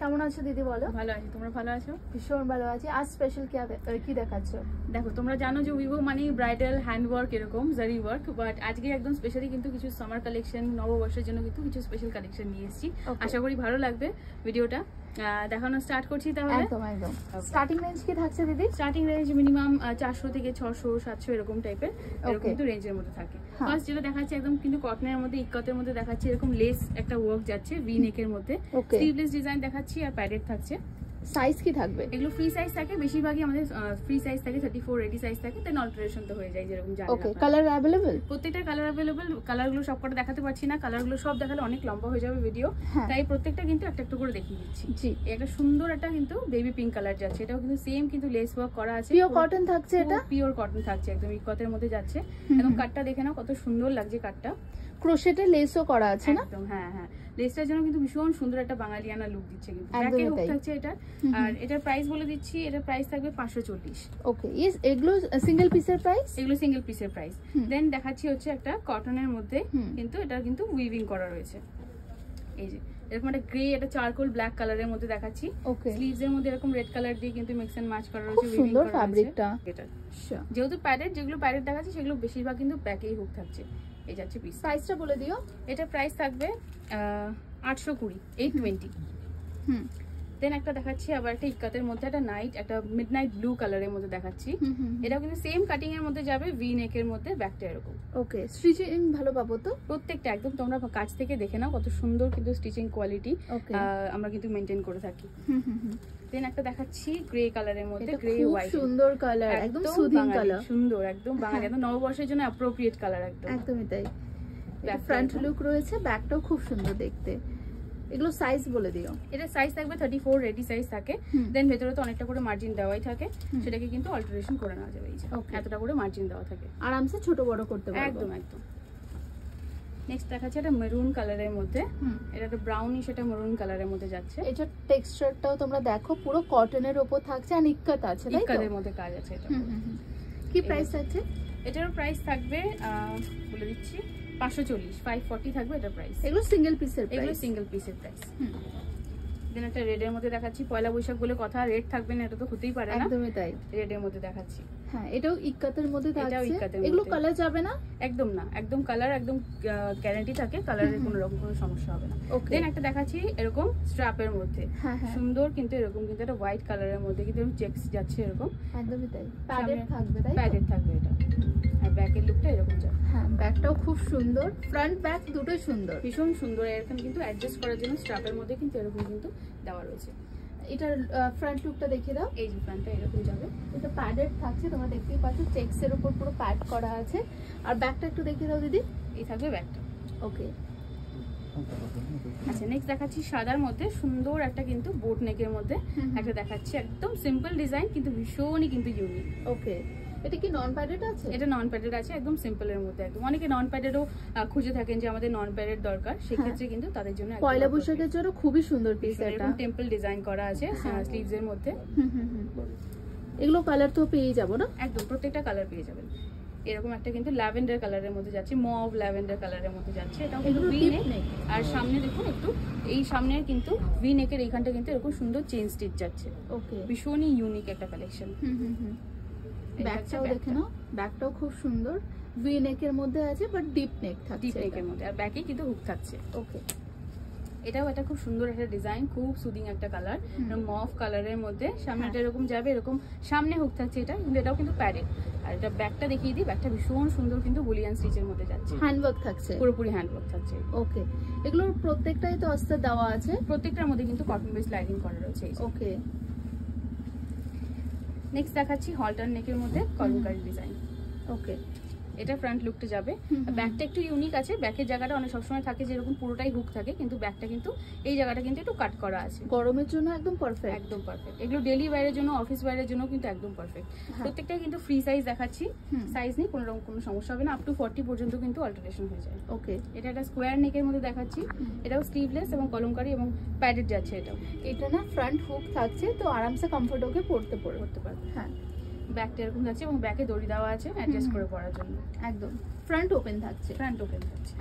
কেমন আছো দিদি বলো? ভালো আছি, তোমরা ভালো আছো? ভীষণ ভালো আছি। আজ স্পেশাল কি দেখাচ্ছো? দেখো তোমরা জানো যে উইভো মানে ব্রাইডাল হ্যান্ড ওয়ার্ক এরকম জারি ওয়ার্ক, বাট আজকে একদম স্পেশালি কিন্তু কিছু সামার কালেকশন, নববর্ষের জন্য কিন্তু কিছু স্পেশাল কালেকশন নিয়ে এসেছি। আশা করি ভালো লাগবে ভিডিওটা। দেখানো স্টার্ট করছি তাহলে। একদম একদম। স্টার্টিং রেঞ্জ কি থাকছে দিদি? স্টার্টিং রেঞ্জ মিনিমাম 400 থেকে 600 700 এরকম টাইপের, এরকম কিন্তু রেঞ্জের মধ্যে থাকে। ফার্স্ট যেটা দেখাচ্ছি একদম কিন্তু কটনের মধ্যে, ইক্কতের মধ্যে দেখাচ্ছি, এরকম লেস একটা ওয়ার্ক যাচ্ছে ভি নেকের মধ্যে, স্লিভলেস ডিজাইন দেখাচ্ছি আর প্যাডেড থাকছে। সাইজ কি থাকবে? এগুলো ফ্রি সাইজ থাকে, বেশিরভাগই আমাদের ফ্রি সাইজ থাকে, 34 80 সাইজ থাকে, দেন অল্টারেশন তো হয়ে যায় যেরকম জানেন। ওকে, কালার अवेलेबल? প্রত্যেকটা কালার अवेलेबल। কালারগুলো সবকটা দেখাতে পারছি না, কালারগুলো সব দেখালে অনেক লম্বা হয়ে যাবে ভিডিও, তাই প্রত্যেকটা কিন্তু একটা একটা করে দেখিয়ে দিচ্ছি। জি, একটা সুন্দর একটা কিন্তু বেবি পিঙ্ক কালার যাচ্ছে, এটাও কিন্তু সেম কিন্তু লেস ওয়ার্ক করা আছে, পিওর কটন থাকছে, এটা পিওর কটন থাকছে, একদম ইকতের মধ্যে যাচ্ছে। একদম কাটটা দেখে নাও কত সুন্দর লাগছে, কাটটা ক্রোশেটে লেসও করা আছে না? একদম, হ্যাঁ হ্যাঁ। লেসটার জন্য কিন্তু ভীষণ সুন্দর একটা বাঙালিয়ানা লুক দিচ্ছে, কিন্তু ব্যাকে হুক থাকছে এটা। আর এটার প্রাইস বলে দিচ্ছি, এটার প্রাইস থাকবে 540। ওকে, ইয়েস। এগুলো সিঙ্গেল পিসের প্রাইস? এগুলো সিঙ্গেল পিসের প্রাইস। দেন দেখাচ্ছি হচ্ছে একটা কটনের মধ্যে, কিন্তু এটা কিন্তু উইভিং করা রয়েছে। এই যে এরকম একটা গ্রে, একটা চারকোল ব্ল্যাক কালারের মধ্যে দেখাচ্ছি। স্লিভস এর মধ্যে এরকম রেড কালার দিয়ে কিন্তু মিক্স এন্ড ম্যাচ করা রয়েছে, উইভিং করা রয়েছে। ফ্যাব্রিকটা এটা যেহেতু প্যাডেড, যেগুলো প্যাডেড দেখাচ্ছি সেগুলো বেশিরভাগ কিন্তু ব্যাকেই হুক থাকছে। এই যাচ্ছে পিস। প্রাইসটা বলে দিও। এটা প্রাইস থাকবে 820, 820। দেন একটা দেখাচ্ছি আবার একটা ইক্কাতের মধ্যে, একটা নাইট, একটা মিডনাইট ব্লু কালারের মধ্যে দেখাচ্ছি। এটাও কিন্তু সেম কাটিং এর মধ্যে যাবে, ভি নেকের মধ্যে, ব্যাকটা এরকম। ওকে, স্টিচিং ভালো পাবো তো? প্রত্যেকটা একদম তোমরা কাছ থেকে দেখে নাও কত সুন্দর কিন্তু স্টিচিং কোয়ালিটি আমরা কিন্তু মেইনটেইন করে থাকি। দেন একটা দেখাচ্ছি গ্রে কালারের মধ্যে, গ্রে হোয়াইট, সুন্দর কালার, একদম সুদিং কালার, সুন্দর একদম বাঙালি, একদম নববর্ষের জন্য অ্যাপ্রোপ্রিয়েট কালার একদম। একদমই তাই। ফ্রন্ট লুক রয়েছে, ব্যাকটাও খুব সুন্দর দেখতে। এগুলো সাইজ বলে দিও। এটা সাইজ থাকবে 34 রেডি সাইজ থাকে। দেন ভেতরে তো অনেকটা করে মার্জিন দেওয়াই থাকে, সেটাকে কিন্তু অল্টারেশন করে নেওয়া যাবে। এই যে এতটা করে মার্জিন দেওয়া থাকে, আরামসে ছোট বড় করতে পারবে। একদম একদম। নেক্সট দেখাচ্ছি এটা মেরুন কালারের মধ্যে, এটা একটা ব্রাউনিশ, এটা মেরুন কালারের মধ্যে যাচ্ছে। এটা টেক্সচারটাও তোমরা দেখো, পুরো কটনের উপর থাকছে আর ইক্কাত আছে, তাই তো? ইক্কাতের মধ্যে কাজ আছে এটা। কি প্রাইস আছে? এটার প্রাইস থাকবে বলে দিচ্ছি 540, 540 থাকবে এটার প্রাইস। এগুলো সিঙ্গেল পিসের প্রাইস? এগুলো সিঙ্গেল পিসের প্রাইস। দেন একটা রেড এর মধ্যে দেখাচ্ছি, পয়লা বৈশাখ বলে কথা, রেড থাকবে না এটা তো হতেই পারে না। একদমই তাই। রেড এর মধ্যে দেখাচ্ছি। হ্যাঁ, এটাও ইক্কাতের মধ্যে থাকছে। এটাও ইক্কাতের মধ্যে। এগুলো কালার যাবে না? একদম না, একদম কালার একদম গ্যারান্টি থাকে, কালারের কোনো রকম কোনো সমস্যা হবে না। দেন একটা দেখাচ্ছি এরকম স্ট্র্যাপের মধ্যে, সুন্দর কিন্তু এরকম কিন্তু একটা হোয়াইট কালারের মধ্যে কিন্তু চেকস যাচ্ছে এরকম। একদমই তাই। প্যাডেড থাকবে, তাই? প্যাডেড থাকবে এটা। আর ব্যাকের লুকটা এরকম যাবে। হ্যাঁ, ব্যাকটাও খুব সুন্দর, ফ্রন্ট ব্যাক দুটোই সুন্দর, ভীষণ সুন্দর। এরকম কিন্তু অ্যাডজাস্ট করার জন্য স্ট্র্যাপের মধ্যে কিন্তু এরকম কিন্তু দেওয়া রয়েছে। এটার ফ্রন্ট লুকটা দেখিয়ে দাও। এই যে ফ্রন্টটা এরকম যাবে, এটা প্যাডেড থাকছে, তোমরা দেখতেই পাচ্ছ, চেকস এর উপর পুরো প্যাড করা আছে। আর ব্যাকটা একটু দেখিয়ে দাও দিদি। এই থাকবে ব্যাকটা। ওকে, আচ্ছা নেক্সট দেখাচ্ছি সাদার মধ্যে সুন্দর একটা কিন্তু বোট নেকের মধ্যে একটা দেখাচ্ছি, একদম সিম্পল ডিজাইন কিন্তু ভীষণই কিন্তু ইউনিক। ওকে, এটা কি নন প্যাডেড আছে? এটা নন প্যাডেড আছে, একদম সিম্পল এর মধ্যে একদম। অনেকে নন প্যাডেডও খুঁজে থাকেন যে আমাদের নন প্যাডেড দরকার, সেক্ষেত্রে কিন্তু তাদের জন্য পয়লা বৈশাখের জন্য খুবই সুন্দর পিস। এটা টেম্পল ডিজাইন করা আছে স্লিভস এর মধ্যে। এগুলো কালার তো পেয়ে যাবো না? একদম প্রত্যেকটা কালার পেয়ে যাবেন। এরকম একটা কিন্তু ল্যাভেন্ডার কালারের মধ্যে যাচ্ছে, মভ ল্যাভেন্ডার কালারের মধ্যে যাচ্ছে। এটাও কিন্তু ভি নেক। আর সামনে দেখুন একটু, এই সামনের কিন্তু ভি নেকের এইখানটা কিন্তু এরকম সুন্দর চেইন স্টিচ যাচ্ছে। ওকে, ভীষণই ইউনিক একটা কালেকশন। ব্যাকটাও দেখে নাও, ব্যাকটাও খুব সুন্দর, ভি নেকের মধ্যে আছে বাট ডিপ নেক থাকছে, ডিপ নেকের মধ্যে, আর ব্যাকে কিন্তু হুক থাকছে। ওকে, এটাও একটা খুব সুন্দর একটা ডিজাইন, খুব সুদিং একটা কালার, মভ কালারের মধ্যে। সামনেটা এরকম যাবে, এরকম সামনে হুক থাকছে এটা, কিন্তু এটাও কিন্তু প্যাডেড। আর এটা ব্যাকটা দেখিয়ে দিই, ব্যাকটা ভীষণ সুন্দর কিন্তু বুলিয়ান স্টিচের মধ্যে যাচ্ছে, হ্যান্ডওয়ার্ক থাকছে, পুরোপুরি হ্যান্ডওয়ার্ক থাকছে। ওকে, এগুলোর প্রত্যেকটাই তো অস্ত্র দেওয়া আছে, প্রত্যেকটার মধ্যে কিন্তু কটন বেস লাইনিং করা রয়েছে। ওকে, নেক্সট দেখাচ্ছি হলটার নেকের মধ্যে কলমকারী ডিজাইন। ওকে, এটা ফ্রন্ট লুকটা যাবে। ব্যাকটা একটু ইউনিক আছে, ব্যাকের জায়গাটা অনেক সবসময় থাকে যেরকম পুরোটাই হুক থাকে, কিন্তু ব্যাকটা কিন্তু এই জায়গাটা কিন্তু একটু কাট করা আছে। গরমের জন্য একদম পারফেক্ট, একদম পারফেক্ট। এগুলো ডেইলি ওয়্যারের জন্য, অফিস ওয়্যারের জন্য কিন্তু একদম পারফেক্ট। প্রত্যেকটাই কিন্তু ফ্রি সাইজ দেখাচ্ছি, সাইজ নেই, কোনো রকম কোনো সমস্যা হবে না, আপ টু 40 পর্যন্ত কিন্তু অল্টারেশন হয়ে যায়। ওকে, এটা একটা স্কোয়ার নেকের মধ্যে দেখাচ্ছি, এটাও স্লিভলেস এবং কলমকারী এবং প্যাডেড যাচ্ছে। এটাও এটা না ফ্রন্ট হুক থাকছে, তো আরামসে কমফোর্টেবল পড়তে পারবে। হ্যাঁ, ব্যাকটা এরকম যাচ্ছে এবং ব্যাকে দড়ি দেওয়া আছে অ্যাডজাস্ট করে পরার জন্য। একদম ফ্রন্ট ওপেন থাকছে, ফ্রন্ট ওপেন থাকছে।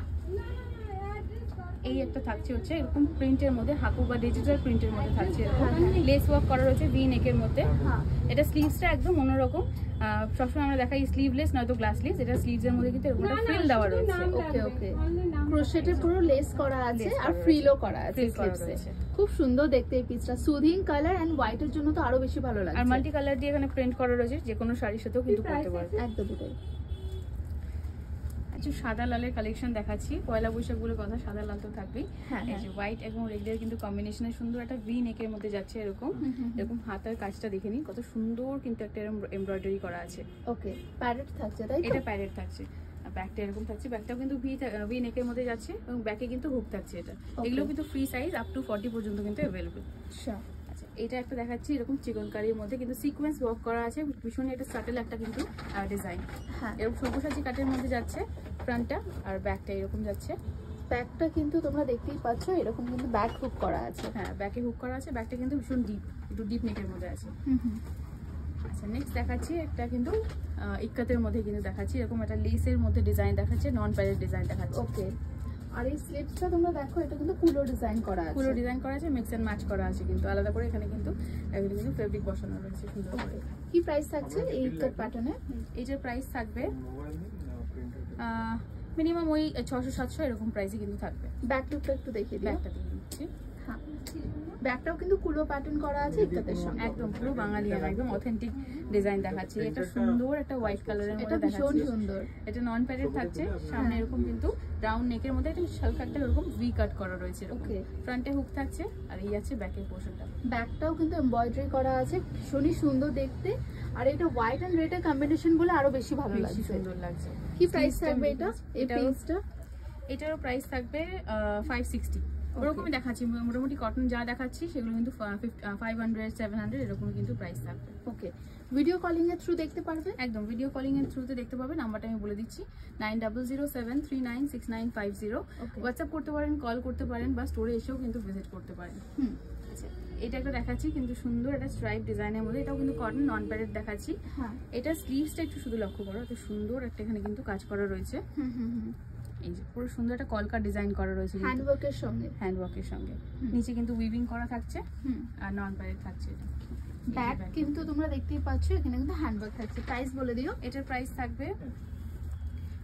এই একটা থাকছে হচ্ছে এরকম প্রিন্টের মধ্যে, হাকু বা ডিজিটাল প্রিন্টের মধ্যে থাকছে এরকম লেস ওয়ার্ক করা রয়েছে ভি নেকের মধ্যে। এটা স্লিভসটা একদম অন্যরকম, সবসময় আমরা দেখাই স্লিভলেস নয়তো গ্লাস স্লিভস, এটা স্লিভস এর মধ্যে কিন্তু এরকম একটা ফ্রিল দেওয়া রয়েছে। ওকে ওকে, ক্রোশেটে পুরো লেস করা আছে আর ফ্রিলও করা আছে স্লিভসে। খুব সুন্দর দেখতে এই পিসটা, সুদিং কালার এন্ড হোয়াইটের জন্য তো আরো বেশি ভালো লাগছে। আর মাল্টি কালার দিয়ে এখানে প্রিন্ট করা রয়েছে, যে কোনো শাড়ির সাথেও কিন্তু পরতে পারবে। একদম এটাই। আচ্ছা, সাদা লালের কালেকশন দেখাচ্ছি, পয়লা বৈশাখ বলে কথা, সাদা লাল তো থাকবেই। এই যে হোয়াইট এবং রেড কিন্তু কম্বিনেশনে সুন্দর একটা ভি নেকের মধ্যে যাচ্ছে এরকম। এরকম হাতের কাজটা দেখে নিন, কত সুন্দর কিন্তু একটা এমব্রয়ডারি করা আছে। ওকে, প্যারেট থাকছে তাই তো? এটা প্যারেট থাকছে, ব্যাকটা এরকম থাকছে, ব্যাকটাও কিন্তু ভি নেকের মধ্যে যাচ্ছে এবং ব্যাকে কিন্তু হুক থাকছে। এটা এগুলো কিন্তু ফ্রি সাইজ আপ টু 40 পর্যন্ত কিন্তু अवेलेबल। আচ্ছা, এটা একটা দেখাচ্ছি এরকম চিকনকারির মধ্যে কিন্তু সিকোয়েন্স ওয়ার্ক করা আছে, ভীষণ এটা সাটেল একটা কিন্তু ডিজাইন। এরকম সবুজ কাটের মধ্যে যাচ্ছে ফ্রন্টটা, আর ব্যাকটা এরকম যাচ্ছে। ব্যাকটা কিন্তু তোমরা দেখতেই পাচ্ছ এরকম কিন্তু ব্যাক হুক করা আছে। হ্যাঁ, ব্যাকে হুক করা আছে, ব্যাকটা কিন্তু ভীষণ ডিপ, একটু ডিপ নেকের মধ্যে আছে। আচ্ছা, নেক্সট দেখাচ্ছি একটা কিন্তু ইক্কাতের মধ্যে কিন্তু দেখাচ্ছি এরকম একটা লেসের মধ্যে ডিজাইন দেখাচ্ছে, নন প্যারেট ডিজাইন দেখাচ্ছে। ওকে, আর এই স্লিভসটা তোমরা দেখো, এটা কিন্তু কুলো ডিজাইন করা আছে, কুলো ডিজাইন করা আছে, মিক্স এন্ড ম্যাচ করা আছে কিন্তু আলাদা করে। এখানে কিন্তু ফেব্রিক বসানো রয়েছে সুন্দর করে। কি প্রাইস থাকছে এই ইক্কাত প্যাটার্নে? এইটার প্রাইস থাকবে মিনিমাম ওই 600-700 এরকম প্রাইসই কিন্তু থাকবে। ব্যাক লুকটা একটু দেখিয়ে দিই। ব্যাকটা দিয়ে দিচ্ছি। হ্যাঁ, ব্যাকটাও কিন্তু কুলো প্যাটার্ন করা আছে ইক্কাতের সঙ্গে, একদম পুরো বাঙালিয়ানা, একদম অথেন্টিক ডিজাইন দেখাচ্ছি। এটা সুন্দর একটা হোয়াইট কালারের মধ্যে দেখাচ্ছি, সুন্দর। এটা নন প্যারেট থাকছে, সামনে এরকম কিন্তু রাউন্ড নেকের মধ্যে একটা হালকা একটা এরকম ভি কাট করা রয়েছে। ওকে, ফ্রন্টে হুক থাকছে, আর এই আছে ব্যাকের পোর্শনটা। ব্যাকটাও কিন্তু এমব্রয়ডারি করা আছে, ভীষণই সুন্দর দেখতে। আর এটা হোয়াইট এন্ড রেড এর কম্বিনেশন বলে আরো বেশি ভালো লাগছে, সুন্দর লাগছে। কি প্রাইস থাকবে এটা? এই পিসটা এটারও প্রাইস থাকবে 560। ওরকমই দেখাচ্ছি, মোটামুটি কটন যা দেখাচ্ছি সেগুলো কিন্তু 500-700 এরকম কিন্তু প্রাইস থাকবে। ওকে, ভিডিও কলিং এর থ্রু দেখতে পারবে? একদম ভিডিও কলিং এর থ্রুতে দেখতে পাবে। নাম্বারটা আমি বলে দিচ্ছি 9007396950। হোয়াটসঅ্যাপ করতে পারেন, কল করতে পারেন, বা স্টোরে এসেও কিন্তু ভিজিট করতে পারেন। আচ্ছা, এটা একটা দেখাচ্ছি কিন্তু সুন্দর একটা স্ট্রাইপ ডিজাইনের মধ্যে, এটাও কিন্তু কটন নন প্যারেট দেখাচ্ছি। এটা স্লিভসটা একটু শুধু লক্ষ্য করো, এত সুন্দর একটা এখানে কিন্তু কাজ করা রয়েছে। এই যে পুরো সুন্দর একটা কলকা ডিজাইন করা রয়েছে হ্যান্ডওয়ার্কের সঙ্গে। নিচে কিন্তু উইভিং করা থাকছে আর নন প্যারেট থাকছে। এটা ব্যাক কিন্তু তোমরা দেখতেই পাচ্ছ, এখানে কিন্তু হ্যান্ডওয়ার্ক থাকছে। প্রাইস বলে দিও। এটার প্রাইস থাকবে,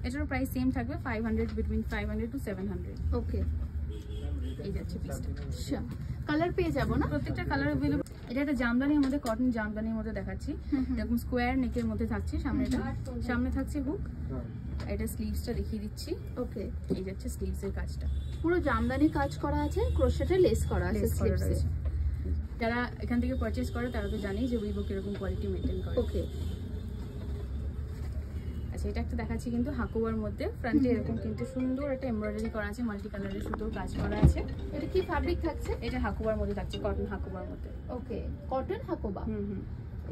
এটার প্রাইস সেম থাকবে 500, বিটুইন 500 to 700। ওকে, এই যাচ্ছে পিসটা। আচ্ছা, কালার পেয়ে যাবো না? প্রত্যেকটা কালার अवेलेबल। এটা একটা জামদানির মধ্যে, কটন জামদানির মধ্যে দেখাচ্ছি, এরকম স্কোয়ার নেকের মধ্যে থাকছে। সামনে থাকছে হুক। এটা স্লিভসটা দেখিয়ে দিচ্ছি। ওকে, এই যাচ্ছে স্লিভস এর কাজটা, পুরো জামদানি কাজ করা আছে, ক্রোশেটে লেস করা আছে স্লিভসে। যারা এখান থেকে পারচেজ করে তারা তো জানেই যে উইভো কিরকম কোয়ালিটি মেইনটেইন করে। ওকে, আচ্ছা, এটা একটা দেখাচ্ছি কিন্তু হাকুয়ার মধ্যে, ফ্রন্টে এরকম কিন্তু সুন্দর একটা এমব্রয়ডারি করা আছে, মাল্টি কালারের সুন্দর কাজ করা আছে। এটা কি ফ্যাব্রিক থাকছে? এটা হাকুয়ার মধ্যে থাকছে, কটন হাকুয়ার মধ্যে। ওকে, কটন হাকুবা।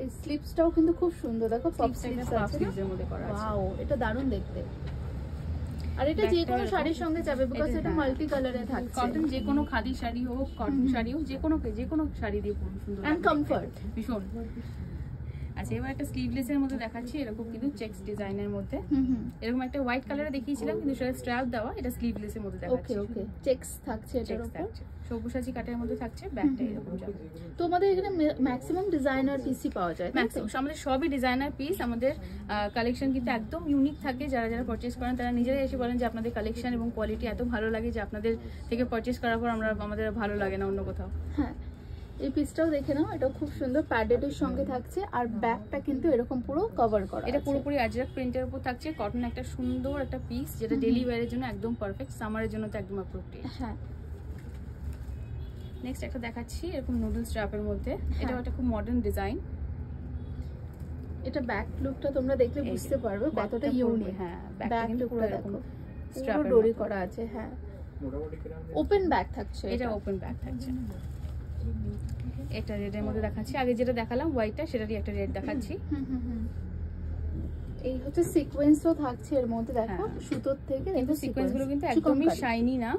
এই স্লিভসটাও কিন্তু খুব সুন্দর, দেখো পপ স্লিভস আছে এর মধ্যে করা আছে। ওয়াও, এটা দারুণ দেখতে। আর এটা যে কোনো শাড়ির সঙ্গে যাবে, বিকজ এটা মাল্টি কালারে থাকছে। কটন যে কোনো খাদি শাড়ি হোক, কটন শাড়ি হোক, যে কোনো শাড়ি দিয়ে পরুন, সুন্দর এন্ড কমফর্ট ভীষণ। আচ্ছা, এবার একটা স্লিভলেস এর মধ্যে দেখাচ্ছি, এরকম কিন্তু চেকস ডিজাইনের মধ্যে। এরকম একটা হোয়াইট কালারে দেখিয়েছিলাম কিন্তু সেটা স্ট্র্যাপ দেওয়া, এটা স্লিভলেস এর মধ্যে দেখাচ্ছি। ওকে ওকে, চেকস থাকছে এটার উপর, সবুজাজি কাটের মধ্যে থাকছে, ব্যাকটা এরকম যাবে। তোমাদের এখানে ম্যাক্সিমাম ডিজাইনার পিসি পাওয়া যায়? ম্যাক্সিমাম আমাদের সবই ডিজাইনার পিস। আমাদের কালেকশন কিন্তু একদম ইউনিক থাকে। যারা যারা পারচেজ করেন তারা নিজেরাই এসে বলেন যে আপনাদের কালেকশন এবং কোয়ালিটি এত ভালো লাগে যে আপনাদের থেকে পারচেজ করার পর আমাদের ভালো লাগে না অন্য কোথাও। হ্যাঁ, এই পিসটাও দেখে নাও, এটা খুব সুন্দর প্যাডেডের সঙ্গে থাকছে, আর ব্যাকটা কিন্তু এরকম পুরো কভার করা। এটা পুরোপুরি আজরাক প্রিন্টের উপর থাকছে, কটন একটা সুন্দর একটা পিস, যেটা ডেইলি ওয়্যারের জন্য একদম পারফেক্ট, সামারের জন্য তো একদম অ্যাপ্রোপ্রিয়েট। হ্যাঁ, নেক্সট একটা দেখাচ্ছি এরকম নুডল স্ট্র্যাপের মধ্যে, এটাও একটা খুব মডার্ন ডিজাইন। এটা ব্যাক লুকটা তোমরা দেখলে বুঝতে পারবে কতটা ইউনিক। হ্যাঁ, ব্যাক লুকটা দেখো, পুরো ডোরি করা আছে। হ্যাঁ, ওপেন ব্যাক থাকছে, এটা ওপেন ব্যাক থাকছে। এটা রেডের মধ্যে দেখাচ্ছি, আগে যেটা দেখালাম হোয়াইটটা সেটারই একটা রেড দেখাচ্ছি। এই হচ্ছে সিকোয়েন্সও থাকছে এর মধ্যে, দেখো সুতোর থেকে। কিন্তু সিকোয়েন্স গুলো কিন্তু একদমই শাইনি না,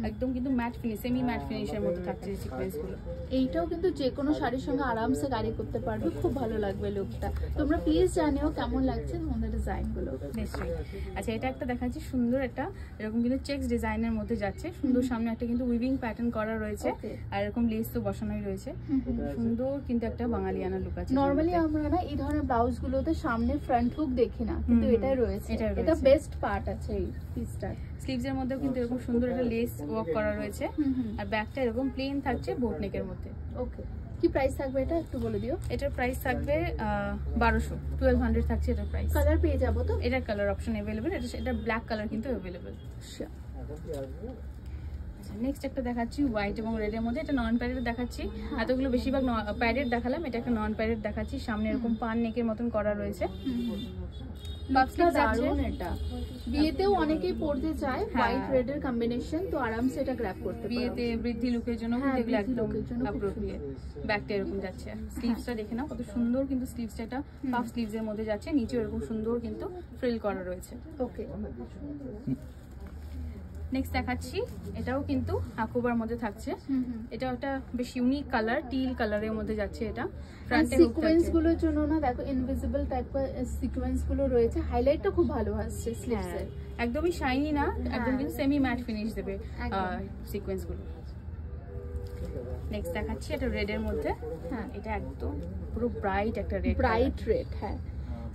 একদম কিন্তু ম্যাট ফিনিশ, সেমি ম্যাট ফিনিশের মধ্যে থাকছে এই সিকোয়েন্স গুলো। এইটাও কিন্তু যে কোনো শাড়ির সঙ্গে আরামসে ক্যারি করতে পারবে, খুব ভালো লাগবে লুকটা। তোমরা প্লিজ জানিও কেমন লাগছে তোমাদের ডিজাইন গুলো। নিশ্চয়ই। আচ্ছা এটা একটা দেখাচ্ছি, সুন্দর একটা এরকম কিন্তু চেকস ডিজাইনের মধ্যে যাচ্ছে, সুন্দর সামনে একটা কিন্তু উইভিং প্যাটার্ন করা রয়েছে, আর এরকম লেস তো বসানোই রয়েছে, সুন্দর কিন্তু একটা বাঙালিয়ানা লুক আছে। নরমালি আমরা না এই ধরনের ব্লাউজ গুলোতে সামনে ফ্রন্ট হুক দেখি না, কিন্তু এটাই রয়েছে, এটা বেস্ট পার্ট আছে এই পিসটার। স্লিভস এর মধ্যেও কিন্তু এরকম সুন্দর একটা লেস ওয়ার্ক করা রয়েছে, আর ব্যাকটা এরকম প্লেন থাকছে বোট নেকের মধ্যে। ওকে, কি প্রাইস থাকবে এটা একটু বলে দিও। এটার প্রাইস থাকবে 1200 থাকছে এটার প্রাইস। কালার পেয়ে যাবো তো? এটার কালার অপশন अवेलेबल, এটা ব্ল্যাক কালার কিন্তু अवेलेबल। নেক্সট একটা দেখাচ্ছি হোয়াইট এবং রেড এর মধ্যে, এটা নন প্যাডেড দেখাচ্ছি। এতগুলো বেশিরভাগ প্যাডেড দেখালাম, এটা একটা নন প্যাডেড দেখাচ্ছি। সামনে এরকম পান নেকের মতন করা রয়েছে, বিয়েতেও অনেকেই পরতে চায় হোয়াইট রেড এর কম্বিনেশন, তো আরামসে এটা গ্র্যাব করতে পারো। বিয়েতে বৃদ্ধি লুকের জন্য কিন্তু একদম অ্যাপ্রোপ্রিয়েট। ব্যাকটা এরকম যাচ্ছে, স্লিভসটা দেখে নাও কত সুন্দর, কিন্তু স্লিভসটা এটা হাফ স্লিভস এর মধ্যে যাচ্ছে, নিচে এরকম সুন্দর কিন্তু ফ্রিল করা রয়েছে। ওকে, নেক্সট দেখাচ্ছি, এটাও কিন্তু হাকুবার মধ্যে থাকছে। এটা একটা বেশ ইউনিক কালার, টিল কালারের মধ্যে যাচ্ছে। এটা ফ্রন্টে সিকোয়েন্স গুলোর জন্য না দেখো ইনভিজিবল টাইপের সিকোয়েন্স গুলো রয়েছে, হাইলাইটটা খুব ভালো আসছে স্লিভসে, একদমই শাইনি না, একদম কিন্তু সেমি ম্যাট ফিনিশ দেবে সিকোয়েন্স গুলো। নেক্সট দেখাচ্ছি এটা রেড এর মধ্যে। এটা একদম পুরো ব্রাইট একটা রেড, ব্রাইট রেড।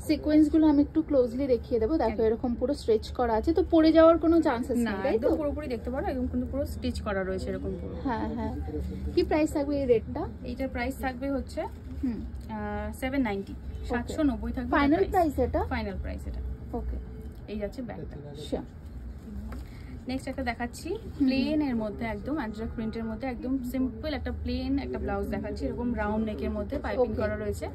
সিকোয়েন্স গুলো আমি একটু ক্লোজলি দেখিয়ে দেবো, দেখো এরকম পুরো স্ট্রেচ করা আছে, তো পড়ে যাওয়ার কোনো চান্সেস নেই, তাই তো? পুরোপুরি দেখতে পারো, একদম কিন্তু পুরো স্টিচ করা রয়েছে এরকম পুরো। কি প্রাইস থাকবে এই রেটটা? এইটার প্রাইস থাকবে হচ্ছে 790, 790 থাকবে ফাইনাল প্রাইস এটা। ফাইনাল প্রাইস এটা। ওকে, এই যাচ্ছে ব্যাগটা। নেক্সট একটা দেখাচ্ছি প্লেন এর মধ্যে, একদম আজরাক প্রিন্টের মধ্যে, একদম সিম্পল একটা প্লেন একটা ব্লাউজ দেখাচ্ছি, এরকম রাউন্ড নেকের মধ্যে পাইপিং করা রয়েছে।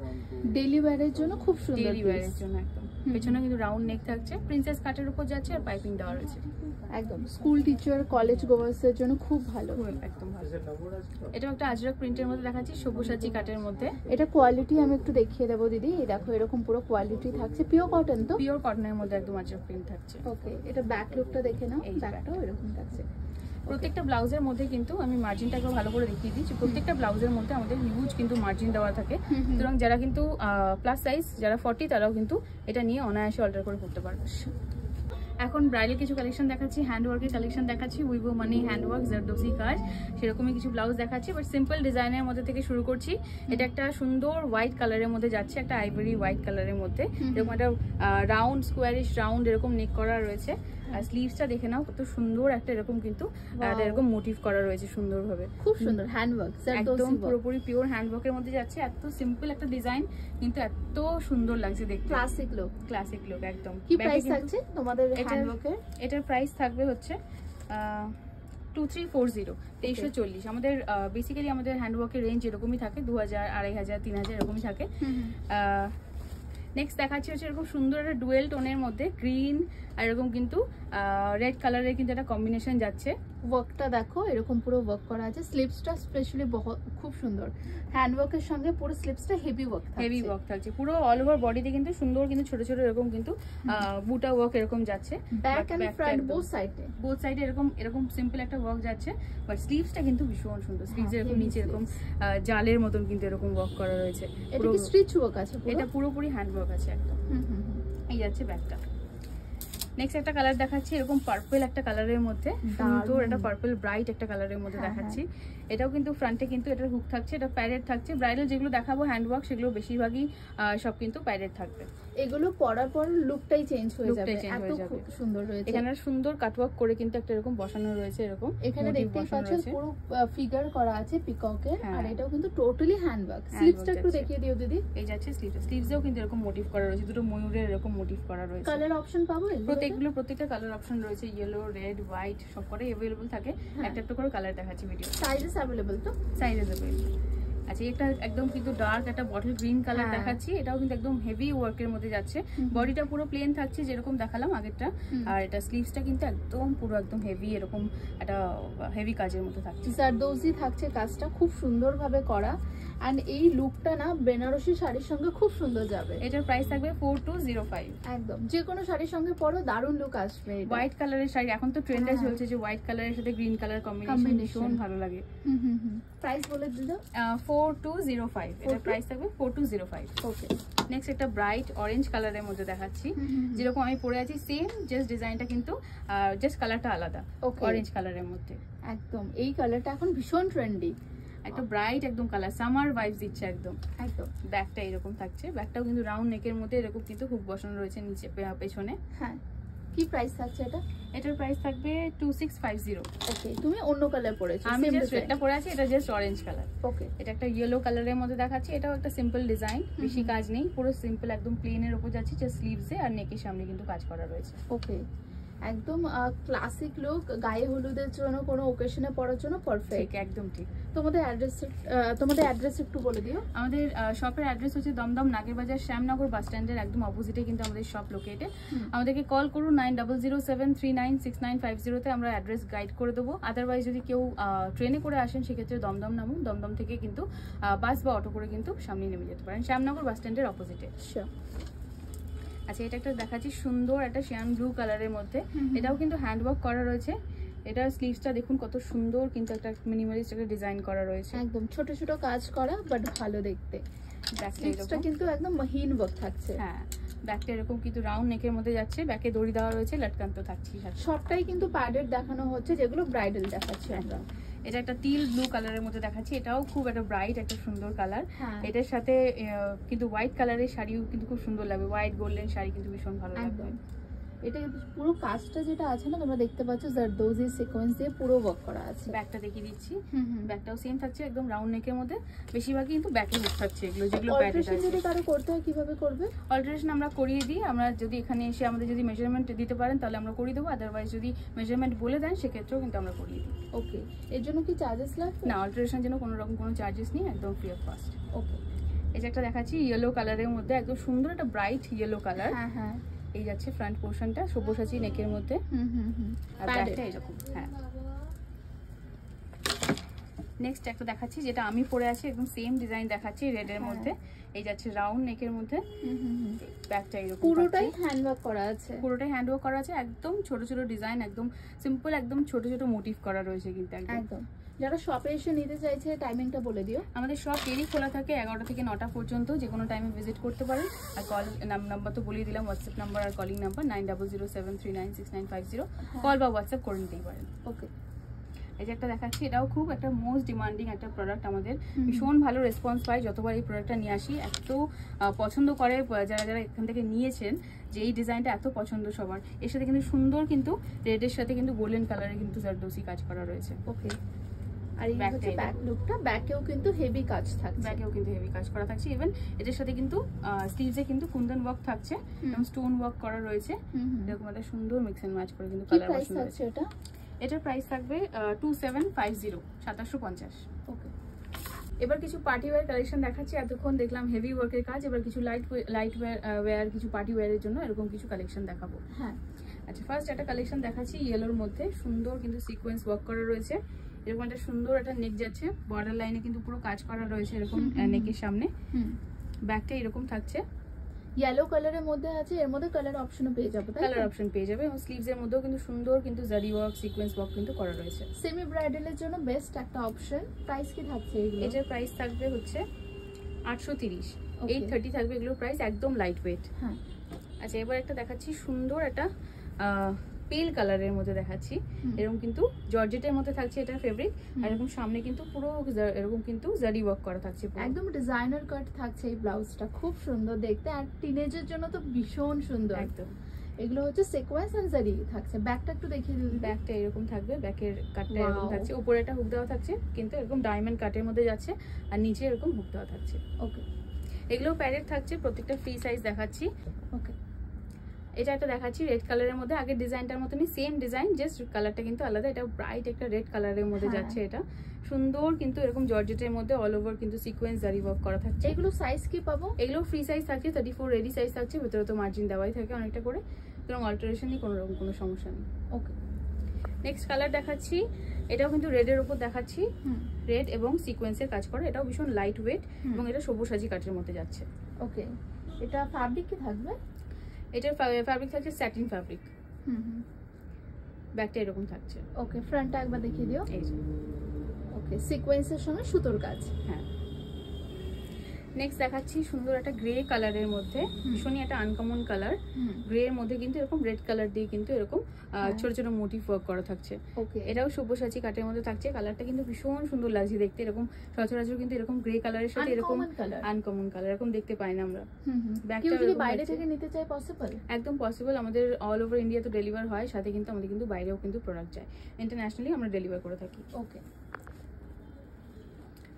ডেইলি ওয়্যারের জন্য খুব সুন্দর, ডেইলি ওয়্যারের জন্য একদম। পেছনে কিন্তু রাউন্ড নেক থাকছে, প্রিন্সেস কাটের উপর যাচ্ছে, আর পাইপিং দেওয়া রয়েছে। একদম স্কুল টিচার, কলেজ গোয়ার্সের জন্য খুব ভালো, একদম ভালো। এটা একটা আজরাক প্রিন্টের মধ্যে দেখাচ্ছি, সবুজাচি কাটের মধ্যে। এটা কোয়ালিটি আমি একটু দেখিয়ে দেবো দিদি, এই দেখো এরকম পুরো কোয়ালিটি থাকছে, পিওর কটন তো? পিওর কটনের মধ্যে একদম আজরাক প্রিন্ট থাকছে। ওকে, এটা ব্যাক লুকটা দেখে নাও, ব্যাকটাও এরকম থাকছে। প্রত্যেকটা ব্লাউজের মধ্যে কিন্তু আমি মার্জিনটাকে ভালো করে দেখিয়ে দিচ্ছি, প্রত্যেকটা ব্লাউজের মধ্যে আমাদের হিউজ কিন্তু মার্জিন দেওয়া থাকে, সুতরাং যারা কিন্তু প্লাস সাইজ যারা 40 তারাও কিন্তু এটা নিয়ে অনায়াসে অল্টার করে করতে পারবে। এখন ব্রাইডাল কিছু কালেকশন দেখাচ্ছি, হ্যান্ডওয়ার্কের কালেকশন দেখাচ্ছি, উইভো মানি হ্যান্ডওয়ার্ক জারদোসি কাজ, সেরকমই কিছু ব্লাউজ দেখাচ্ছি, বাট সিম্পল ডিজাইনের মধ্যে থেকে শুরু করছি। এটা একটা সুন্দর হোয়াইট কালারের মধ্যে যাচ্ছে, একটা আইভরি হোয়াইট কালারের মধ্যে, এরকম একটা রাউন্ড স্কোয়ারিশ রাউন্ড এরকম নেক করা রয়েছে, আর স্লিভসটা দেখে নাও কত সুন্দর একটা এরকম কিন্তু এরকম মোটিভ করা রয়েছে সুন্দরভাবে, খুব সুন্দর হ্যান্ডওয়ার্ক, একদম পুরোপুরি পিওর হ্যান্ডওয়ার্কের মধ্যে যাচ্ছে। এত সিম্পল একটা ডিজাইন কিন্তু এত সুন্দর লাগছে দেখতে, ক্লাসিক লুক একদম। কি প্রাইস আছে তোমাদের হ্যান্ডওয়ার্কের? এটার প্রাইস থাকবে হচ্ছে 2340, 2340। আমাদের বেসিক্যালি আমাদের হ্যান্ডওয়ার্কের রেঞ্জ এরকমই থাকে, 2000, 2500, 3000 এরকমই থাকে। নেক্সট দেখাচ্ছি হচ্ছে এরকম সুন্দর একটা ডুয়েল টোনের মধ্যে গ্রিন আর এরকম কিন্তু রেড কালারের কিন্তু একটা কম্বিনেশন যাচ্ছে। ওয়ার্কটা দেখো এরকম পুরো ওয়ার্ক করা আছে, স্লিভসটা স্পেশালি খুব সুন্দর, হ্যান্ড ওয়ার্কের সঙ্গে পুরো স্লিভসটা হেভি ওয়ার্ক থাকছে, পুরো অল ওভার বডিতে কিন্তু সুন্দর কিন্তু ছোট ছোট এরকম কিন্তু বুটা ওয়ার্ক এরকম যাচ্ছে, ব্যাক এন্ড ফ্রন্ট বোথ সাইডে এরকম সিম্পল একটা ওয়ার্ক যাচ্ছে, বাট স্লিভসটা কিন্তু ভীষণ সুন্দর, স্লিভস এরকম নিচে এরকম জালের মতন কিন্তু এরকম ওয়ার্ক করা রয়েছে, এটা কি স্টিচ ওয়ার্ক আছে? এটা পুরোপুরি হ্যান্ড ওয়ার্ক আছে একদম। এই যাচ্ছে ব্যাকটা। নেক্সট একটা কালার দেখাচ্ছি, এরকম পার্পল একটা কালারের মধ্যে, সুন্দর একটা পার্পল ব্রাইট একটা কালারের মধ্যে দেখাচ্ছি। এটাও কিন্তু ফ্রন্টে কিন্তু এটার হুক থাকছে, এটা প্যাডেড থাকছে। ব্রাইডাল যেগুলো দেখাবো হ্যান্ডওয়ার্ক সেগুলো বেশিরভাগই সব কিন্তু প্যাডেড থাকবে। এগুলো পরার পর লুকটাই চেঞ্জ হয়ে যাবে, এত সুন্দর রয়েছে। এখানে সুন্দর কাটওয়ার্ক করে কিন্তু একটা এরকম বসানো রয়েছে, এরকম এখানে দেখতেই পাচ্ছেন পুরো ফিগার করা আছে পিককের, আর এটাও কিন্তু টোটালি হ্যান্ডওয়ার্ক। স্লিভসটা একটু দেখিয়ে দিও দিদি। এই যাচ্ছে স্লিভসেও কিন্তু এরকম মোটিভ করা রয়েছে, দুটো ময়ূরের এরকম মোটিভ করা রয়েছে। কালার অপশন পাবো প্রত্যেকটা কালার অপশন রয়েছে, ইয়েলো, রেড, হোয়াইট সবকটাই अवेलेबल থাকে। একটা একটা করে কালার দেখাচ্ছি ভিডিও। সাইজেস अवेलेबल তো? Sizes available. আচ্ছা, এটা একদম কিন্তু ডার্ক একটা বটল গ্রিন কালার দেখাচ্ছি, এটাও কিন্তু একদম হেভি ওয়ার্কের মধ্যে যাচ্ছে। বডিটা পুরো প্লেন থাকছে যেরকম দেখালাম আগেরটা, আর এটা স্লিভসটা কিন্তু একদম পুরো একদম হেভি এরকম একটা হেভি কাজের মধ্যে থাকছে। জারদোজি থাকছে কাজটা, খুব সুন্দরভাবে করা। এন্ড এই লুকটা না বেনারসি শাড়ির সঙ্গে খুব সুন্দর যাবে। এটার প্রাইস থাকবে 4205। একদম যে কোনো শাড়ির সঙ্গে পরো দারুণ লুক আসবে। হোয়াইট কালারের শাড়ি এখন তো ট্রেন্ডে চলছে যে হোয়াইট কালারের সাথে গ্রিন কালার কম্বিনেশন ভীষণ ভালো লাগে। প্রাইস বলে দিলো 4205। এটার প্রাইস থাকবে 4205। ওকে, নেক্সট একটা ব্রাইট অরেঞ্জ কালারের মধ্যে দেখাচ্ছি, যেরকম আমি পরে আছি সেম, জাস্ট ডিজাইনটা কিন্তু জাস্ট কালারটা আলাদা, অরেঞ্জ কালারের মধ্যে। একদম এই কালারটা এখন ভীষণ ট্রেন্ডি, একটা ব্রাইট একদম কালার, সামার ভাইবস দিচ্ছে একদম। একদম ব্যাকটা এরকম থাকছে, ব্যাকটাও কিন্তু রাউন্ড নেকের মধ্যে এরকম কিন্তু হুক বসানো রয়েছে নিচে পেছনে। হ্যাঁ, কি প্রাইস থাকছে এটা? এটার প্রাইস থাকবে 2650। ওকে, তুমি অন্য কালার পরেছো, আমি জাস্ট এটা পরে আছি, এটা জাস্ট অরেঞ্জ কালার। ওকে, এটা একটা ইয়েলো কালারের মধ্যে দেখাচ্ছি, এটাও একটা সিম্পল ডিজাইন, বেশি কাজ নেই, পুরো সিম্পল একদম প্লেনের উপর যাচ্ছে, জাস্ট স্লিভসে আর নেকের সামনে কিন্তু কাজ করা রয়েছে। ওকে, একদম ক্লাসিক লুক, গায়ে হলুদের জন্য, কোনো ওকেশনে পরার জন্য পারফেক্ট। একদম ঠিক। তোমাদের অ্যাড্রেস একটু বলে দিও। আমাদের শপের অ্যাড্রেস হচ্ছে দমদম নাগেরবাজার শ্যামনগর বাস স্ট্যান্ডের একদম অপোজিটে কিন্তু আমাদের শপ লোকেটেড। আমাদেরকে কল করুন 9007396950 তে, আমরা অ্যাড্রেস গাইড করে দেবো। আদারওয়াইজ যদি কেউ ট্রেনে করে আসেন সেক্ষেত্রে দমদম নামুন, দমদম থেকে কিন্তু বাস বা অটো করে কিন্তু সামনে নেমে যেতে পারেন শ্যামনগর বাস স্ট্যান্ডের অপোজিটে। আচ্ছা, এটা একটা দেখাচ্ছি সুন্দর একটা শিয়ান ব্লু কালারের মধ্যে, এটাও কিন্তু হ্যান্ডওয়ার্ক করা রয়েছে। এটার স্লিভসটা দেখুন কত সুন্দর, কিন্তু একটা মিনিমালিস্ট একটা ডিজাইন করা রয়েছে, একদম ছোট ছোট কাজ করা বাট ভালো দেখতে। ব্যাকটা কিন্তু একদম মহিন ওয়ার্ক থাকছে। হ্যাঁ, ব্যাকটা এরকম কিন্তু রাউন্ড নেকের মধ্যে যাচ্ছে, ব্যাকে দড়ি দেওয়া রয়েছে, লটকান তো থাকছে। সবটাই কিন্তু প্যাডেড দেখানো হচ্ছে, যেগুলো ব্রাইডাল দেখাচ্ছি আমরা। এটা একটা টিল ব্লু কালারের মধ্যে দেখাচ্ছি, এটাও খুব একটা ব্রাইট একটা সুন্দর কালার। এটার সাথে কিন্তু হোয়াইট কালারের শাড়িও কিন্তু খুব সুন্দর লাগবে, হোয়াইট গোল্ডেন শাড়ি কিন্তু ভীষণ ভালো লাগবে। এটা পুরো কাজটা যেটা আছে না, তোমরা দেখতে পাচ্ছ জারদোজি সিকোয়েন্স দিয়ে পুরো ওয়ার্ক করা আছে। ব্যাকটা দেখিয়ে দিচ্ছি, ব্যাকটাও সেম থাকছে একদম রাউন্ড নেকের মধ্যে, বেশিরভাগই কিন্তু ব্যাকে হুক থাকছে এগুলো, যেগুলো অল্টারেশন যদি কারো করতে হয় কিভাবে করবে? অল্টারেশন আমরা করিয়ে দিই, আমরা যদি এখানে এসে আমাদের যদি মেজারমেন্ট দিতে পারেন তাহলে আমরা করিয়ে দেবো, আদারওয়াইজ যদি মেজারমেন্ট বলে দেন সেক্ষেত্রেও কিন্তু আমরা করিয়ে দিই। ওকে, এর জন্য কি চার্জেস লাগবে? না, অল্টারেশনের জন্য কোনো রকম কোনো চার্জেস নেই, একদম ফ্রি অফ কস্ট। ওকে, এই যে একটা দেখাচ্ছি ইয়েলো কালারের মধ্যে, একদম সুন্দর একটা ব্রাইট ইয়েলো কালার। হ্যাঁ হ্যাঁ, এই যাচ্ছে ফ্রন্ট পোর্শনটা সব্যসাচী নেকের মধ্যে, আর ব্যাকটা এরকম। হ্যাঁ, নেক্সট একটা দেখাচ্ছি যেটা আমি পরে আছি, একদম সেম ডিজাইন দেখাচ্ছি রেড এর মধ্যে, এই যাচ্ছে রাউন্ড নেকের মধ্যে, ব্যাকটা এরকম পুরোটাই হ্যান্ডওয়ার্ক করা আছে, পুরোটাই হ্যান্ডওয়ার্ক করা আছে, একদম ছোট ছোট ডিজাইন, একদম সিম্পল, একদম ছোট ছোট মোটিভ করা রয়েছে কিন্তু একদম। যারা শপে এসে নিতে চাইছে টাইমিংটা বলে দিও। আমাদের শপ ডেলি খোলা থাকে 11টা থেকে 9টা পর্যন্ত, যে কোনো টাইমে ভিজিট করতে পারেন। আর কল নাম্বার তো বলেই দিলাম, WhatsApp number are calling number 9007396950, call বা হোয়াটসঅ্যাপ করে নিতেই পারেন। ওকে, এই যে একটা দেখাচ্ছি, এটাও খুব একটা মোস্ট ডিমান্ডিং একটা প্রোডাক্ট, আমাদের ভীষণ ভালো রেসপন্স পাই যতবার এই প্রোডাক্টটা নিয়ে আসি, এত পছন্দ করে যারা যারা এখান থেকে নিয়েছেন, যে এই ডিজাইনটা এত পছন্দ সবার। এর সাথে কিন্তু সুন্দর কিন্তু রেডের সাথে কিন্তু গোল্ডেন কালারে কিন্তু জারদোসি কাজ করা রয়েছে। ওকে, আর এই হচ্ছে ব্যাক লুকটা, ব্যাকেও কিন্তু হেভি কাজ থাকছে, ব্যাকেও কিন্তু হেভি কাজ করা থাকছে। ইভেন এটার সাথে কিন্তু স্লিভসে কিন্তু কুন্দন ওয়ার্ক থাকছে, এবং স্টোন ওয়ার্ক করা রয়েছে, এরকম একটা সুন্দর মিক্স এন্ড ম্যাচ করে কিন্তু কালার বসানো রয়েছে। এটার প্রাইস থাকবে 2750, 2750। ওকে, এবার কিছু পার্টি ওয়্যার কালেকশন দেখাচ্ছি। এতক্ষণ দেখলাম হেভি ওয়ার্কের কাজ, এবার কিছু লাইট ওয়্যার কিছু পার্টি ওয়্যারের জন্য এরকম কিছু কালেকশন দেখাবো। হ্যাঁ, আচ্ছা, ফার্স্ট একটা কালেকশন দেখাচ্ছি ইয়েলোর মধ্যে, সুন্দর কিন্তু সিকোয়েন্স ওয়ার্ক করা রয়েছে, এরকম একটা সুন্দর একটা নেক যাচ্ছে, বর্ডার লাইনে কিন্তু পুরো কাজ করা রয়েছে এরকম নেকের সামনে, ব্যাকটা এরকম থাকছে, ইয়েলো কালারের মধ্যে আছে, এর মধ্যে কালার অপশনও পেয়ে যাবে, কালার অপশন পেয়ে যাবে, এবং স্লিভস এর মধ্যেও কিন্তু সুন্দর কিন্তু জারি ওয়ার্ক সিকোয়েন্স ওয়ার্ক কিন্তু করা রয়েছে। সেমি ব্রাইডালের জন্য বেস্ট একটা অপশন। প্রাইস কি থাকছে এগুলো? এটার প্রাইস থাকবে হচ্ছে 830, 830 থাকবে এগুলোর প্রাইস, একদম লাইট ওয়েট। হ্যাঁ, আচ্ছা, এবার একটা দেখাচ্ছি সুন্দর একটা পেল কালারের মধ্যে দেখাচ্ছি, এরকম কিন্তু জর্জেটের মধ্যে থাকছে এটার ফেব্রিক, আর এরকম সামনে কিন্তু পুরো এরকম কিন্তু জারি ওয়ার্ক করা থাকছে, একদম ডিজাইনার কাট থাকছে। এই ব্লাউজটা খুব সুন্দর দেখতে, আর টিনেজের জন্য তো ভীষণ সুন্দর একদম। এগুলো হচ্ছে সিকোয়েন্স এন্ড জারি থাকছে। ব্যাকটা একটু দেখিয়ে দিই, ব্যাকটা এরকম থাকবে, ব্যাকের কাটটা এরকম থাকছে, উপরে একটা হুক দেওয়া থাকছে কিন্তু এরকম ডায়মন্ড কাটের মধ্যে যাচ্ছে, আর নিচে এরকম হুক দেওয়া থাকছে। ওকে, এগুলো প্যাডেড থাকছে, প্রত্যেকটা ফ্রি সাইজ দেখাচ্ছি। ওকে, এটা একটা দেখাচ্ছি রেড কালারের মধ্যে, আগের ডিজাইনটার মতনই সেম ডিজাইন, জাস্ট কালারটা কিন্তু আলাদা, এটা ব্রাইট একটা রেড কালারের মধ্যে যাচ্ছে, এটা সুন্দর কিন্তু এরকম জর্জেটের মধ্যে অল ওভার কিন্তু সিকোয়েন্স জারি ওয়ার্ক করা থাকছে। এগুলো সাইজ কি পাবো? এগুলো ফ্রি সাইজ থাকছে, 34 রেডি সাইজ থাকছে, ভেতরে তো মার্জিন দেওয়াই থাকে অনেকটা করে, সুতরাং অল্টারেশনই কোনো রকম কোনো সমস্যা নেই। ওকে, নেক্সট কালার দেখাচ্ছি, এটাও কিন্তু রেডের উপর দেখাচ্ছি, রেড এবং সিকোয়েন্সের কাজ করে। এটাও ভীষণ লাইট ওয়েট এবং এটা সবুজ-সাজি কাঠের মধ্যে যাচ্ছে। ওকে, এটা ফ্যাব্রিক কি থাকবে? এটার ফ্যাব্রিক থাকছে স্যাটিন ফ্যাব্রিক। ব্যাকটা এরকম থাকছে। ওকে, ফ্রন্টটা একবার দেখিয়ে দিও। এই যে ওকে, সিকোয়েন্সের সঙ্গে সুতোর কাজ। হ্যাঁ, নেক্সট দেখাচ্ছি সুন্দর একটা গ্রে কালারের মধ্যে, ভীষণই একটা আনকমন কালার। গ্রে এর মধ্যে কিন্তু এরকম রেড কালার দিয়ে কিন্তু এরকম ছোট ছোট মোটিভ ওয়ার্ক করা থাকছে। ওকে, এটাও সবুজ-সাজি কাঠের মধ্যে থাকছে। কালারটা কিন্তু ভীষণ সুন্দর লাগছে দেখতে। এরকম সচরাচর কিন্তু এরকম গ্রে কালারের সাথে এরকম আনকমন কালার এরকম দেখতে পাই না আমরা। কেউ যদি বাইরে থেকে নিতে চায় পসিবল? একদম পসিবল। আমাদের অল ওভার ইন্ডিয়া তো ডেলিভার হয়, সাথে কিন্তু আমাদের কিন্তু বাইরেও কিন্তু প্রোডাক্ট যায়, ইন্টারন্যাশনালি আমরা ডেলিভার করে থাকি। ওকে,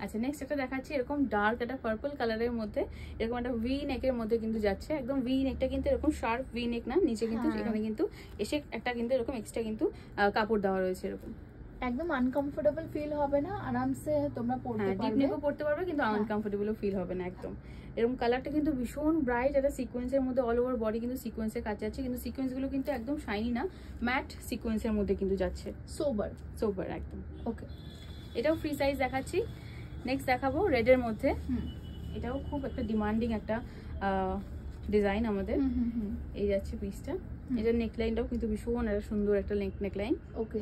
আচ্ছা, নেক্সট একটা দেখাচ্ছি এরকম ডার্ক একটা পার্পল কালারের মধ্যে এরকম একটা ভি নেকের মধ্যে কিন্তু যাচ্ছে। একদম ভি নেকটা কিন্তু এরকম শার্প ভি নেক না, নিচে কিন্তু এখানে কিন্তু এসে একটা কিন্তু এরকম এক্সট্রা কিন্তু কাপড় দেওয়া রয়েছে। এরকম একদম আনকমফোর্টেবল ফিল হবে না, আরামসে তোমরা পরতে পারবে। ডিপ নেকও পরতে পারবে, কিন্তু আনকমফোর্টেবলও ফিল হবে না একদম। এরকম কালারটা কিন্তু ভীষণ ব্রাইট, একটা সিকোয়েন্সের মধ্যে অল ওভার বডি কিন্তু সিকোয়েন্সের কাজ যাচ্ছে, কিন্তু সিকোয়েন্সগুলো কিন্তু একদম শাইনি না, ম্যাট সিকোয়েন্সের মধ্যে কিন্তু যাচ্ছে, সোবার একদম। ওকে, এটাও ফ্রি সাইজ দেখাচ্ছি। নেক্সট দেখাবো রেডের মধ্যে। এটাও খুব একটা ডিমান্ডিং একটা ডিজাইন আমাদের। এই যাচ্ছে পিসটা। এটার নেকলাইনটাও কিন্তু ভীষণ একটা সুন্দর একটা নেকলাইন। ওকে,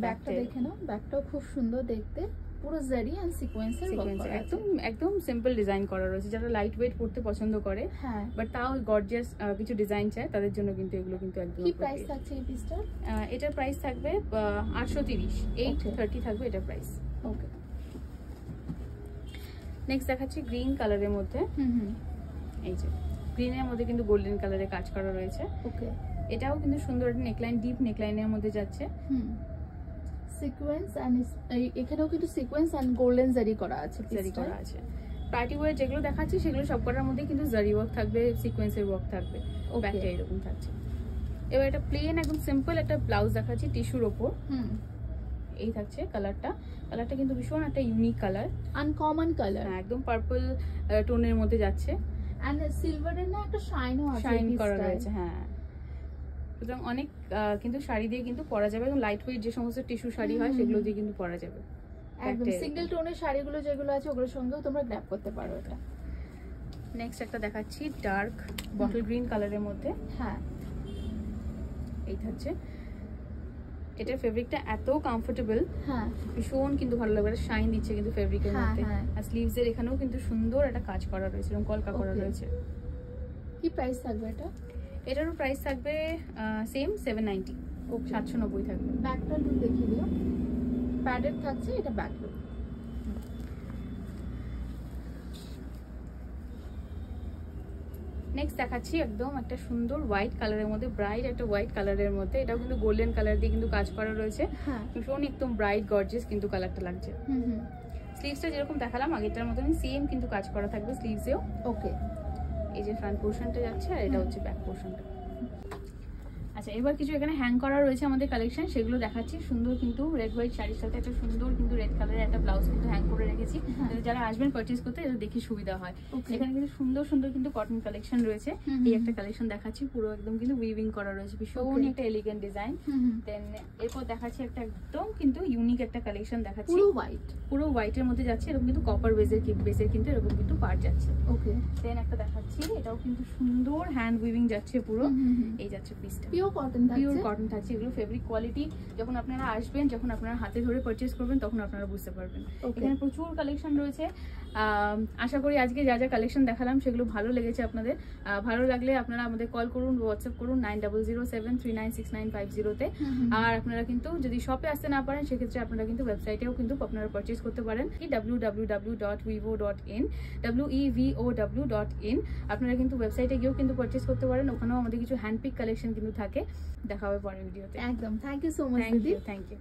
ব্যাকটা দেখে নাও, ব্যাকটাও খুব সুন্দর দেখতে, পুরো জারি এন্ড সিকোয়েন্সের ওয়ার্ক করা আছে। একদম সিম্পল ডিজাইন করা রয়েছে। যারা লাইট ওয়েট পড়তে পছন্দ করে, বাট তাও গর্জিয়াস কিছু ডিজাইন চায়, তাদের জন্য কিন্তু এগুলো কিন্তু একদম। কি প্রাইস থাকছে এই পিসটার? এটার প্রাইস থাকবে 830, 830 থাকবে এটার প্রাইস। ওকে, নেক্সট দেখাচ্ছি গ্রিন কালারের মধ্যে। এই যে গ্রিনের মধ্যে কিন্তু গোল্ডেন কালারের কাজ করা রয়েছে। ওকে, এটাও কিন্তু সুন্দর একটা নেকলাইন, ডিপ নেকলাইনের মধ্যে যাচ্ছে। সিকোয়েন্স এন্ড এখানেও কিন্তু সিকোয়েন্স এন্ড গোল্ডেন জারি করা আছে, জারি করা আছে। পার্টি ওয়্যার যেগুলো দেখাচ্ছি সেগুলো সবকটার মধ্যে কিন্তু জারি ওয়ার্ক থাকবে, সিকোয়েন্সের ওয়ার্ক থাকবে। ব্যাকটা এরকম থাকছে। এবার এটা প্লেন একদম সিম্পল একটা ব্লাউজ দেখাচ্ছি টিস্যুর ওপর। এই থাকছে কালারটা। কালারটা কিন্তু ভীষণ একটা ইউনিক কালার, আনকমন কালার, একদম পার্পল টোনের মধ্যে যাচ্ছে। এন্ড সিলভারের না একটা শাইনও আছে, শাইন করা রয়েছে। হ্যাঁ, সুতরাং অনেক কিন্তু শাড়ি দিয়ে কিন্তু পরা যাবে, এবং লাইট ওয়েট যে সমস্ত টিস্যু শাড়ি হয় সেগুলো দিয়ে কিন্তু পরা যাবে। একদম সিঙ্গেল টোনের শাড়িগুলো যেগুলো আছে ওগুলোর সঙ্গেও তোমরা গ্র্যাব করতে পারো এটা। নেক্সট একটা দেখাচ্ছি ডার্ক বটল গ্রিন কালারের মধ্যে। হ্যাঁ, এই থাকছে। এটার ফেব্রিকটা এত কমফোর্টেবল, ভীষণ কিন্তু ভালো লাগবে, শাইন দিচ্ছে কিন্তু ফেব্রিকের মধ্যে। আর স্লিভস এর এখানেও কিন্তু সুন্দর একটা কাজ করা রয়েছে, এরকম কলকা করা রয়েছে। কি প্রাইস থাকবে এটা? এটারও প্রাইস থাকবে সেম 790, 790 থাকবে। ব্যাকটা লুক দেখিয়ে দিও, প্যাডেড থাকছে এটা ব্যাক লুক। নেক্সট দেখাচ্ছি একদম একটা সুন্দর হোয়াইট কালারের মধ্যে, ব্রাইট একটা হোয়াইট কালারের মধ্যে। এটাও কিন্তু গোল্ডেন কালার দিয়ে কিন্তু কাজ করা রয়েছে। ভীষণ একদম ব্রাইট গর্জিয়াস কিন্তু কালারটা লাগছে। স্লিভসটা যেরকম দেখালাম আগেরটার মতন সেম কিন্তু কাজ করা থাকবে স্লিভসেও। ওকে, এই যে ফ্রন্ট পোর্শনটা যাচ্ছে, আর এটা হচ্ছে ব্যাক পোর্শনটা। আচ্ছা, এবার কিছু এখানে হ্যাং করা রয়েছে আমাদের কালেকশন, সেগুলো দেখাচ্ছি। সুন্দর কিন্তু রেড হোয়াইট শাড়ির সাথে একটা সুন্দর কিন্তু রেড কালারের একটা ব্লাউজ কিন্তু হ্যাং করে রেখেছি, যারা আসবেন পারচেজ করতে এটা দেখে সুবিধা হয়। এখানে কিন্তু সুন্দর সুন্দর কিন্তু কটন কালেকশন রয়েছে। এই একটা কালেকশন দেখাচ্ছি, পুরো একদম কিন্তু উইভিং করা রয়েছে, ভীষণ একটা এলিগেন্ট ডিজাইন। দেন এরপর দেখাচ্ছি একটা একদম কিন্তু ইউনিক একটা কালেকশন দেখাচ্ছি, পুরো হোয়াইটের মধ্যে যাচ্ছে, এরকম কিন্তু কপার বেসের কিন্তু এরকম কিন্তু পার্ট যাচ্ছে। ওকে, দেন একটা দেখাচ্ছি, এটাও কিন্তু সুন্দর হ্যান্ড উইভিং যাচ্ছে পুরো। এই যাচ্ছে পিসটা, পিওর কটন থাকছে। এগুলো ফেব্রিক কোয়ালিটি যখন আপনারা আসবেন, যখন আপনারা হাতে ধরে পারচেজ করবেন, তখন আপনারা বুঝতে পারবেন। এখানে প্রচুর কালেকশন রয়েছে। আশা করি আজকে যা যা কালেকশন দেখালাম সেগুলো ভালো লেগেছে আপনাদের। ভালো লাগলে আপনারা আমাদের কল করুন, হোয়াটসঅ্যাপ করুন 9007396950-তে। আর আপনারা কিন্তু যদি শপে আসতে না পারেন, সেক্ষেত্রে আপনারা কিন্তু ওয়েবসাইটেও কিন্তু আপনারা পারচেজ করতে পারেন, www.wevo.in। আপনারা কিন্তু ওয়েবসাইটে গিয়েও কিন্তু পারচেজ করতে পারেন, ওখানেও আমাদের কিছু হ্যান্ড পিক কালেকশন কিন্তু থাকে। দেখা হবে পরের ভিডিওতে। একদম, thank you so much. Thank you.